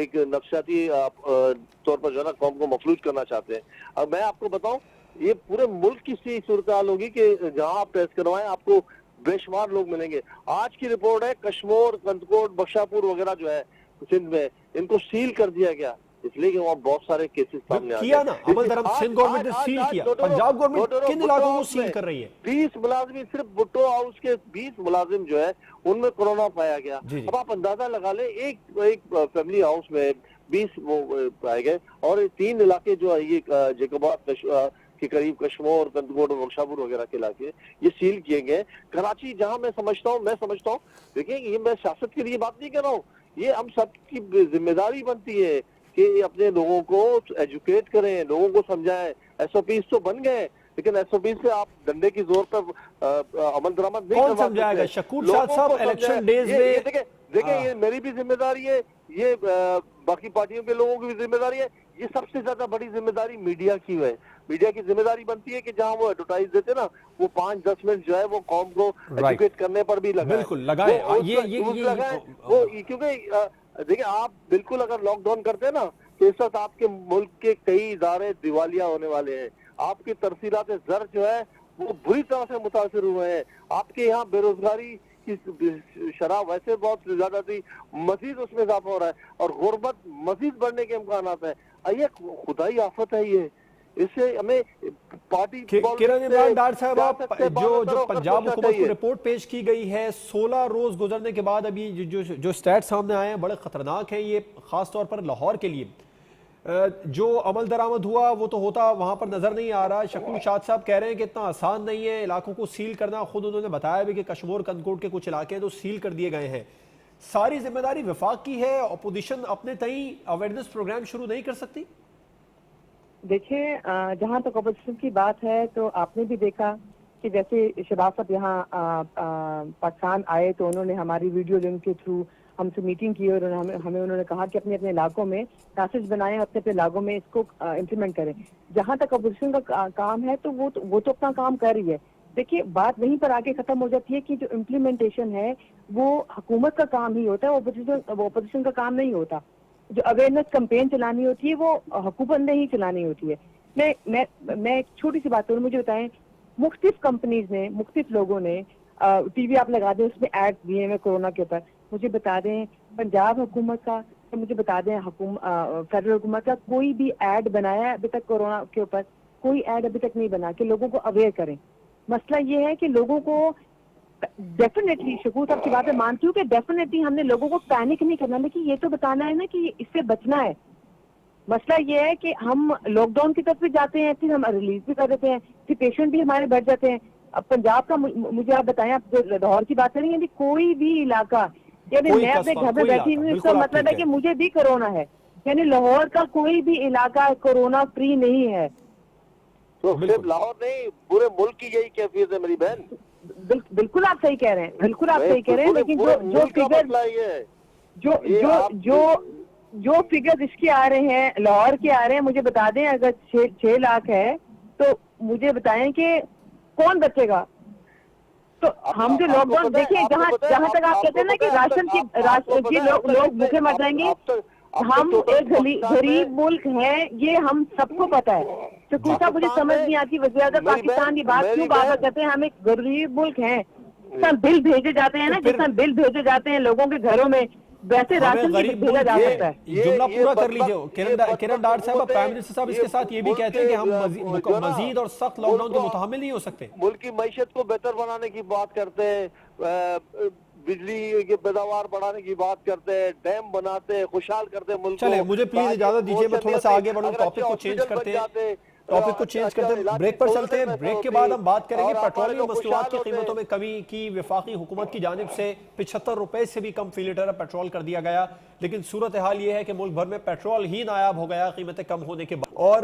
एक नक्शाती तौर पर जो है ना कौम को मफलूज करना चाहते हैं। अब मैं आपको बताऊं, ये पूरे मुल्क की सी सूरत हाल होगी कि जहां आप टेस्ट करवाएं आपको बेशुमार लोग मिलेंगे। आज की रिपोर्ट है कश्मीर, कंदकोट, बख्शापुर वगैरह जो है सिंध में, इनको सील कर दिया गया इसलिए कि वहाँ बहुत सारे केसेस सामने आ गए। किया ना अमल दरामद, सिंध गवर्नमेंट ने सील किया, पंजाब गवर्नमेंट किन इलाकों को सील कर रही है? 20 मुलाजिम, सिर्फ भुट्टो हाउस के 20 मुलाजिम जो है उनमें कोरोना पाया गया। अब आप अंदाजा लगा ले, एक फैमिली हाउस में 20 वो पाए गए और 3 इलाके जो है ये जैकोबाद के करीब कश्मीर, कंदकोट, बख्शापुर वगैरह के इलाके ये सील किए गए। कराची जहां मैं समझता हूँ देखिए, ये मैं सियासत के लिए बात नहीं कर रहा हूँ, ये हम सबकी जिम्मेदारी बनती है कि अपने लोगों को एजुकेट करें, लोगों को समझाएं। एसओपीज तो बन गए लेकिन एसओपी से आप डंडे की जोर पर अमल दरामद नहीं कौन समझाएगा? शकूर शाह साहब, इलेक्शन डेज में देखिए ये मेरी भी जिम्मेदारी है, ये बाकी पार्टियों के लोगों की भी जिम्मेदारी है, ये सबसे ज्यादा बड़ी जिम्मेदारी मीडिया की है। मीडिया की जिम्मेदारी बनती है कि जहां वो एडवर्टाइज देते ना, वो 5-10 मिनट जो है वो कौम को एजुकेट करने पर भी लगाए, बिल्कुल लगाए, वो क्योंकि देखिए आप बिल्कुल अगर लॉकडाउन करते हैं ना तो इस वक्त आपके मुल्क के कई इदारे दिवालिया होने वाले हैं, आपकी तरसीलात ज़र जो है वो बुरी तरह से मुतासिर हुए हैं, आपके यहाँ बेरोजगारी की शरह वैसे बहुत ज्यादा थी, मजीद उसमें इजाफा हो रहा है और गुर्बत मजीद बढ़ने के इम्कान है। ये खुदाई आफत है, ये इससे हमें पार्टी किरण इमरान डार साहब, जो पंजाब हुकूमत को रिपोर्ट पेश की गई है 16 रोज गुजरने के बाद, अभी जो स्टैट सामने आए हैं बड़े खतरनाक है, ये खास तौर पर लाहौर के लिए। जो अमल दरामद हुआ वो तो होता वहां पर नजर नहीं आ रहा। शकूर शाह साहब कह रहे हैं कि इतना आसान नहीं है इलाकों को सील करना, खुद उन्होंने बताया भी कि कश्मीर, कंदकोट के कुछ इलाके तो सील कर दिए गए हैं। सारी जिम्मेदारी विफाक की है, अपोजिशन अपने तई अवेयरनेस प्रोग्राम शुरू नहीं कर सकती? देखिए, जहां तक अपोजिशन की बात है तो आपने भी देखा कि जैसे शहबाज साहब यहाँ पाकिस्तान आए तो उन्होंने हमारी वीडियो लिंक के थ्रू हमसे मीटिंग की और हमें उन्होंने कहा कि अपने अपने इलाकों में पैसेज बनाएं, अपने अपने इलाकों में इसको इम्प्लीमेंट करें। जहां तक अपोजिशन का काम है तो वो तो अपना काम कर रही है। देखिए, बात वहीं पर आगे खत्म हो जाती है कि जो इम्प्लीमेंटेशन है वो हुकूमत का काम ही होता है, अपोजिशन का काम नहीं होता। जो अवेयरनेस कैंपेन चलानी होती है वो हुकूमत ने ही चलानी होती है। मैं एक छोटी सी बात करूँ, मुझे बताएं, मुख्तलिफ कंपनीज ने, मुख्तलिफ लोगों ने टीवी आप लगा दें उसमें एड दिए हुए कोरोना के ऊपर, मुझे बता दें पंजाब हुकूमत का, तो मुझे बता दें फेडरल हुकूमत का कोई भी एड बनाया है अभी तक कोरोना के ऊपर? कोई एड अभी तक नहीं बना कि लोगों को अवेयर करें। मसला ये है कि लोगों को डेफिनेटली, शकूर साहब की बात है मानती हूँ कि डेफिनेटली हमने लोगों को पैनिक नहीं करना, लेकिन ये तो बताना है ना कि इससे बचना है। मसला ये है कि हम लॉकडाउन की तरफ भी जाते हैं, फिर हम रिलीज भी कर देते हैं, फिर पेशेंट भी हमारे बढ़ जाते हैं। अब पंजाब का मुझे आप बताएं, आप जो लाहौर की बात करेंगे, कोई भी इलाका, यानी मैं अपने घर में बैठी हुई, इसका मतलब है कि मुझे भी कोरोना है, यानी लाहौर का कोई भी इलाका कोरोना फ्री नहीं है। तो सिर्फ लाहौर नहीं, पूरे मुल्क की यही कैफियत है मेरी बहन। बिल्कुल आप सही कह रहे हैं, बिल्कुल आप सही कह रहे हैं, लेकिन जो फिगर इसके आ रहे हैं, लाहौर के आ रहे हैं, मुझे बता दें अगर 6 लाख है तो मुझे बताएं कि कौन बचेगा? तो हम जो लॉकडाउन देखिए, जहाँ तक आप कहते हैं ना कि राशन की लोग भूखे मर जाएंगे, हम एक गरीब मुल्क है, ये हम सबको पता है। शकूर साहब, मुझे समझ नहीं आती वज़ीर-ए-आज़म पाकिस्तान की बात क्यों बार बार करते हैं। हम एक गरीब मुल्क है, जिस तरह बिल भेजे जाते हैं ना, जिस तरह बिल भेजे जाते हैं लोगों के घरों में, वैसे राशन भी भेजा जा सकता है। जुमला पूरा कर लीजिए किरण डार साहब। प्राइम मिनिस्टर साहब इसके साथ ये भी कहते हैं कि हम मजीद और सख्त लॉकडाउन के मुतामिल नहीं हो सकते। मुल्क की मैशत को बेहतर बनाने की बात करते हैं, बिजली की पैदावार बढ़ाने की बात करते हैं, डैम बनाते हैं, खुशहाल करते हैं मुल्क को। चले, मुझे प्लीज इजाजत दीजिए, मैं थोड़ा सा आगे बढ़ूं, टॉपिक को चेंज करते हैं। ब्रेक पर चलते हैं। ब्रेक के बाद हम बात करेंगे पेट्रोलियम मसनूआत की कीमतों में कमी की। वफाकी हुकूमत की जानिब से 75 रुपए से भी कम फी लीटर पेट्रोल कर दिया गया, लेकिन सूरत हाल ये है कि मुल्क भर में पेट्रोल ही नायाब हो गया कीमतें कम होने के बाद। और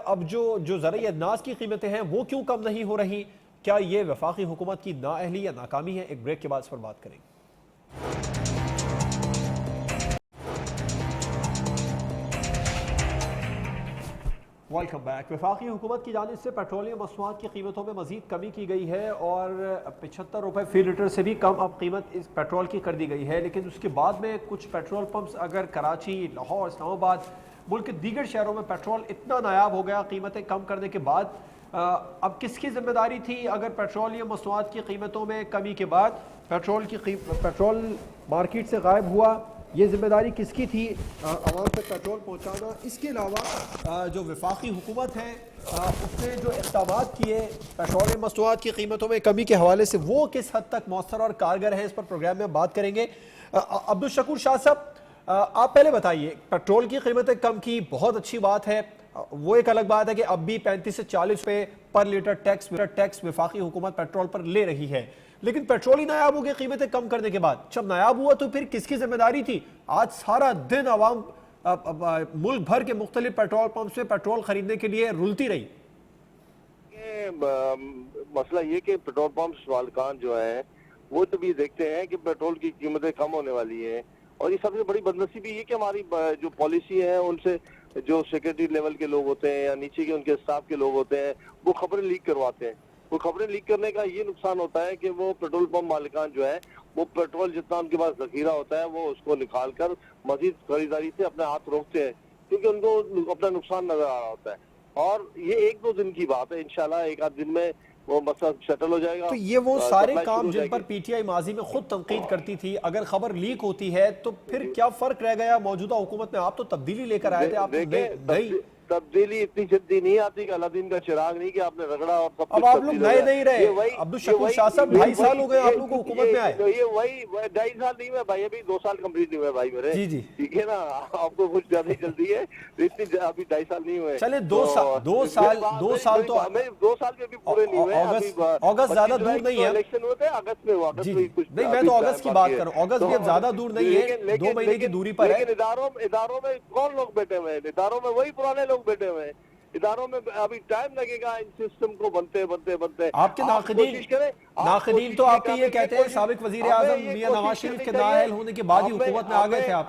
अब जो ज़राई अनाज की कीमतें हैं वो क्यों कम नहीं हो रही? क्या ये वफाकी हुकूमत की नाअहली या नाकामी है? एक ब्रेक के बाद इस पर बात करेंगे। Welcome back. वफाकी हुकूमत की जानिब से पेट्रोलियम मसनूआत की कीमतों में मजीद कमी की गई है और 75 रुपये फी लीटर से भी कम अब कीमत इस पेट्रोल की कर दी गई है। लेकिन उसके बाद में कुछ पेट्रोल पंप्स, अगर कराची, लाहौर, इस्लामाबाद, मुल्क के दीगर शहरों में पेट्रोल इतना नायाब हो गया कीमतें कम करने के बाद, अब किसकी जिम्मेदारी थी अगर पेट्रोलियम मसनूआत की कीमतों में कमी के बाद पेट्रोल मार्केट से गायब हुआ? ये जिम्मेदारी किसकी थी आवाम तक पेट्रोल पहुंचाना? इसके अलावा जो वफाकी हुकूमत है उसने जो इक़दाम किए पेट्रोलियम मसनूआत की कीमतों में कमी के हवाले से, वो किस हद तक मौसर और कारगर है? इस पर प्रोग्राम में बात करेंगे। अब्दुल शकूर शाह साहब, आप पहले बताइए, पेट्रोल की कीमतें कम की, बहुत अच्छी बात है। वो एक अलग बात है कि अब भी 35 से 40 रुपये पर लीटर टैक्स वफाकी हुकूमत पेट्रोल पर ले रही है, लेकिन पेट्रोल ही नायाब हो गई कीमतें कम करने के बाद। जब नायाब हुआ तो फिर किसकी जिम्मेदारी थी? आज सारा दिन आवाम मुल्क भर के मुख्तलिफ पेट्रोल पंप से पेट्रोल खरीदने के लिए रुलती रही। मसला ये कि पेट्रोल पंप मालिकान जो है वो तो भी देखते हैं कि पेट्रोल की कीमतें कम होने वाली है, और ये सबसे बड़ी बदनसीबी ये कि हमारी जो पॉलिसी है उनसे जो सेक्रेटरी लेवल के लोग होते हैं या नीचे के उनके स्टाफ के लोग होते हैं वो खबरें लीक करवाते हैं। वो खबरें लीक करने का ये नुकसान होता है कि वो पेट्रोल पंप मालिकान जो है वो पेट्रोल जितना उनके पास जखीरा होता है वो उसको निकाल कर मजीद खरीदारी से अपने हाथ रोकते हैं, क्योंकि उनको अपना नुकसान नजर आ रहा होता है। और ये 1-2 दिन की बात है, इंशाल्लाह 1 आध दिन में वो मसला सेटल हो जाएगा। तो ये वो सारे काम जिन पर पीटीआई माजी में खुद तनकीद करती थी, अगर खबर लीक होती है तो फिर क्या फर्क रह गया मौजूदा हुकूमत में? आप तो तब्दीली लेकर आए थे, आप नई तब्दीली इतनी जल्दी नहीं आती कि अलादीन का चिराग नहीं कि आपने रगड़ा और सब। अब आप लोग नए नहीं रहे। अब्दुल शकूर शाह साहब 2.5 साल हो गए आप लोग को हुकूमत में आए। ये वही 2.5 साल नहीं हुए भाई, अभी 2 साल कंप्लीट नहीं हुए भाई मेरे। जी जी, ठीक है ना, आपको कुछ ज्यादा ही जल्दी है, इतनी अभी 2.5 साल नहीं हुए। चले 2 साल तो हमें 2 साल के भी पूरे नहीं हुए। अगस्त ज्यादा दूर नहीं है, इलेक्शन होते हैं अगस्त में, अगस्त में कुछ नहीं, मैं तो अगस्त की बात करूँ। अगस्त भी अब ज्यादा दूर नहीं है, 2 महीने की दूरी पर है। लेकिन इदारों में कौन लोग बैठे हुए हैं? इदारों में वही पुराने लोग बैठे हुए हैं। इदारों में अभी टाइम लगेगा इन सिस्टम को बनते। आपके नाक़दीन तो आपके ये कहते हैं साबिक वजीर आज़म मियां नवाज शरीफ के नाअहल होने के बाद ही हुकूमत में आ गए थे आप।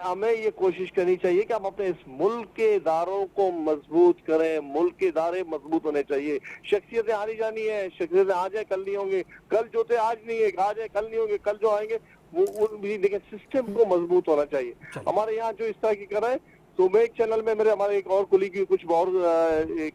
हमें ये कोशिश करनी चाहिए कि हम अपने इस मुल्क के इदारों को मजबूत करें। मुल्क के इदारे मजबूत होने चाहिए। शख्सियतें आनी जानी है, शख्सियतें आज है कल नहीं होंगे, कल जो थे आज नहीं है, आज है कल नहीं होंगे, कल जो आएंगे वो भी, लेकिन सिस्टम को मजबूत होना चाहिए। हमारे यहाँ जो इस तरह की कर रहे हैं, तो मैं एक चैनल में हमारे एक और कुली की कुछ और एक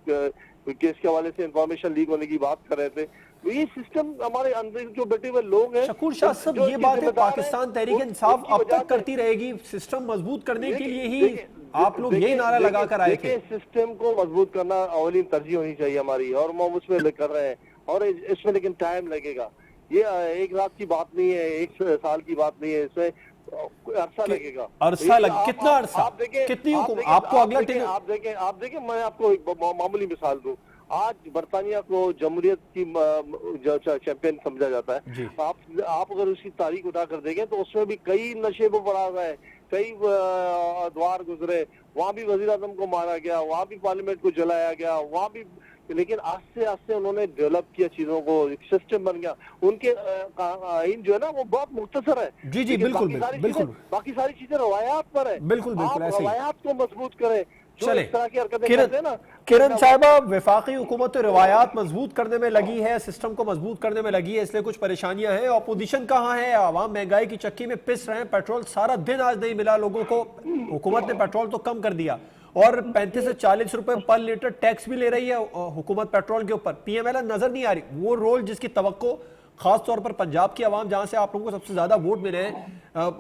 केस के हवाले से इंफॉर्मेशन लीक होने की बात कर रहे थे। तो ये सिस्टम हमारे अंदर जो बैठे हुए लोग हैं। शकूर शाह साहब, ये बात है पाकिस्तान तहरीक इंसाफ अब तक करती रहेगी, सिस्टम मजबूत करने के लिए ही आप लोग यही नारा लगा कर आए थे। सिस्टम को मजबूत करना अवलीन तरजीह होनी चाहिए हमारी, और हम उसमें कर रहे हैं, और इसमें लेकिन टाइम लगेगा। ये एक रात की बात नहीं है, 1 साल की बात नहीं है, इसमें अरसा लगेगा। कितना अरसा? कितनी आपको अगला आप देखें मैं आपको एक मामूली मिसाल दूं। आज बरतानिया को जमहूरियत की चैंपियन समझा जाता है। आप अगर उसकी तारीख उठा कर देखें तो उसमें भी कई नशे में पड़ा हुआ है, कई द्वार गुजरे, वहाँ भी वजीर आजम को मारा गया, वहाँ भी पार्लियामेंट को जलाया गया, वहाँ भी, लेकिन आस्ते आस्ते उन्होंने डेवलप किया चीजों को, एक सिस्टम बन गया। उनके आइन जो है ना वो बहुत मुख्तसर है। जी बिल्कुल, बाकी सारी चीजें रवायात पर है। बिल्कुल आप रवायात को मजबूत करें। जो चले इस तरह की हरकतें करते हैं ना, किरण साहिबा, वफाकी हुकूमत तो रिवायात मजबूत करने में लगी है, सिस्टम को मजबूत करने में लगी है, इसलिए कुछ परेशानियां हैं। अपोजिशन कहाँ है? आवाम महंगाई की चक्की में पिस रहे हैं। पेट्रोल सारा दिन आज नहीं मिला लोगों को, हुकूमत ने पेट्रोल तो कम कर दिया और 35 से 40 रुपए पर लीटर टैक्स भी ले रही है हुकूमत पेट्रोल के ऊपर। PMLN नजर नहीं आ रही, वो रोल जिसकी तवक्को खास तौर पर पंजाब की आवाम जहां से आप लोगों को सबसे ज्यादा वोट मिले हैं,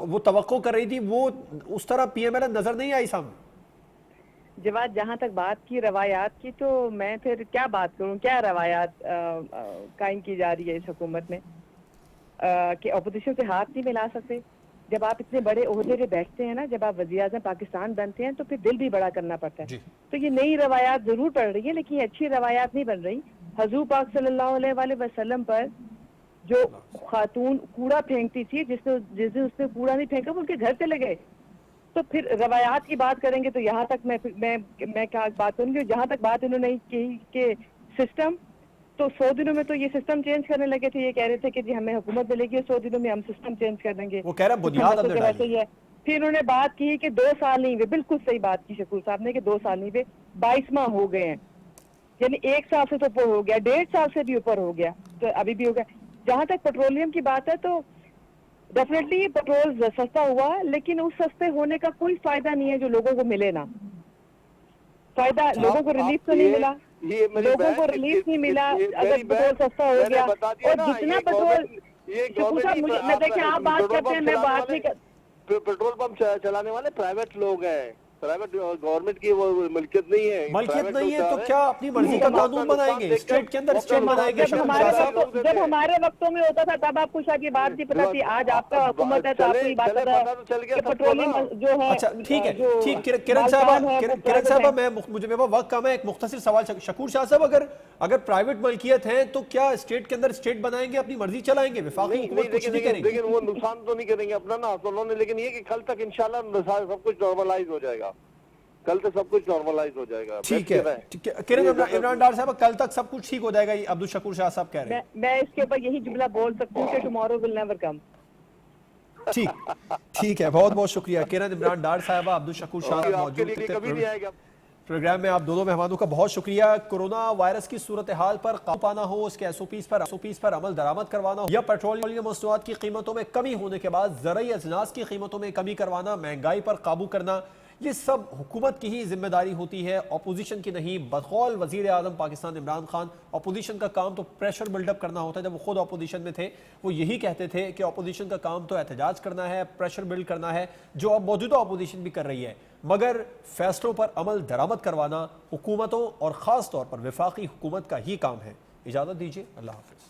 वो तवक्को कर रही थी, वो उस तरह PMLN नजर नहीं आई सामने। जवाब, जहाँ तक बात की रवायात की, तो मैं फिर क्या बात करूँ, क्या रवायात कायम की जा रही है इस हुकूमत में कि अपोजिशन से हाथ नहीं मिला सकते। जब आप इतने बड़े ओहदे पे बैठते हैं ना, जब आप वज़ीर-ए-आज़म पाकिस्तान बनते हैं, तो फिर दिल भी बड़ा करना पड़ता है। तो ये नई रवायात जरूर पड़ रही है, लेकिन ये अच्छी रवायात नहीं बन रही। हजूर पाक सल्लल्लाहु अलैहि वसल्लम पर जो खातून कूड़ा फेंकती थी, जिसने उसने कूड़ा नहीं फेंका, वो उनके घर चले गए। तो फिर रवायात की बात करेंगे तो यहाँ तक मैं क्या बात करूंगी। जहाँ तक बात इन्होंने की कि सिस्टम, तो 100 दिनों में तो ये सिस्टम चेंज करने लगे थे। ये कह रहे थे कि जी हमें हुकूमत मिलेगी, 100 दिनों में हम सिस्टम चेंज कर देंगे। वो कह रहा बुनियाद हमने डाली ही है। फिर उन्होंने बात की कि 2 साल नहीं हुए, बिल्कुल सही बात की शकूर साहब ने कि 2 साल नहीं हुए, 22 माह हो गए हैं, यानी 1 साल से तो ऊपर हो गया, 1.5 साल से भी ऊपर हो गया, तो अभी भी हो गया। जहाँ तक पेट्रोलियम की बात है, तो डेफिनेटली पेट्रोल सस्ता हुआ, लेकिन उस सस्ते होने का कोई फायदा नहीं है जो लोगों को मिले ना। फायदा लोगों को रिलीफ तो नहीं मिला, लोगों को रिलीफ नहीं मिला अगर पेट्रोल सस्ता हो गया। और जितना पेट्रोल, मैं देखिए आप बात करते हैं, मैं बात नहीं कर। पेट्रोल पंप चलाने वाले प्राइवेट लोग हैं, प्राइवेट, गवर्नमेंट की वो मिल्कियत नहीं है। मल्कियत नहीं है तो क्या अपनी मर्जी का कानून बनाएंगे? स्टेट के अंदर स्टेट बनाएंगे। जब हमारे वक्तों में होता था तब आपको शायद ये बात नहीं पता थी। आज आपका हुकूमत है तो आपको ये बात पता है पेट्रोलियम जो है। अच्छा ठीक है, ठीक। किरण साहब, मुझे वक्त कम है, एक मुख्तसर सवाल शकूर शाह साहब, अगर प्राइवेट मल्कियत है तो क्या स्टेट के अंदर स्टेट बनाएंगे, अपनी मर्जी चलाएंगे, वफाकी हुकूमत कुछ नहीं करेगी? लेकिन वो नुकसान तो नहीं करेंगे अपना ना तो उन्होंने, लेकिन ये कि कल तक इंशाल्लाह सब कुछ नॉर्मलाइज हो जाएगा, कल तक सब कुछ नॉर्मलाइज हो जाएगा। ठीक है किरण, इमरान डार साहब, कल तक सब कुछ ठीक हो जाएगा, अब्दुल शकूर शाह साहब कह रहे हैं। मैं इसके ऊपर यही जुमला बोल सकती हूँ कि टुमारो विल नेवर कम। ठीक है, बहुत बहुत शुक्रिया किरण, इमरान डार साहब, अब्दुल शकूर शाह मौजूद थे प्रोग्राम में। आप दोनों मेहमानों का बहुत शुक्रिया। कोरोना वायरस की सूरत हाल पर काबू पाना हो, उसके SOPs पर अमल दरामद करवाना हो, या पेट्रोलियम मसनूआत की कीमतों में कमी होने के बाद ज़रूरी अजनास की कीमतों में कमी करवाना, महंगाई पर काबू करना, ये सब हुकूमत की ही जिम्मेदारी होती है, अपोजिशन की नहीं। बकौल वजीर आज़म पाकिस्तान इमरान खान, अपोजिशन का काम तो प्रेशर बिल्डअप करना होता है। जब वो खुद अपोजिशन में थे वो यही कहते थे कि अपोजिशन का काम तो एहतजाज करना है, प्रेशर बिल्ड करना है, जो अब मौजूदा अपोजिशन भी कर रही है। मगर फैसलों पर अमल दरामद करवाना हुकूमतों और ख़ास तौर पर वफाकी हुकूमत का ही काम है। इजाज़त दीजिए, अल्लाह हाफ़िज़।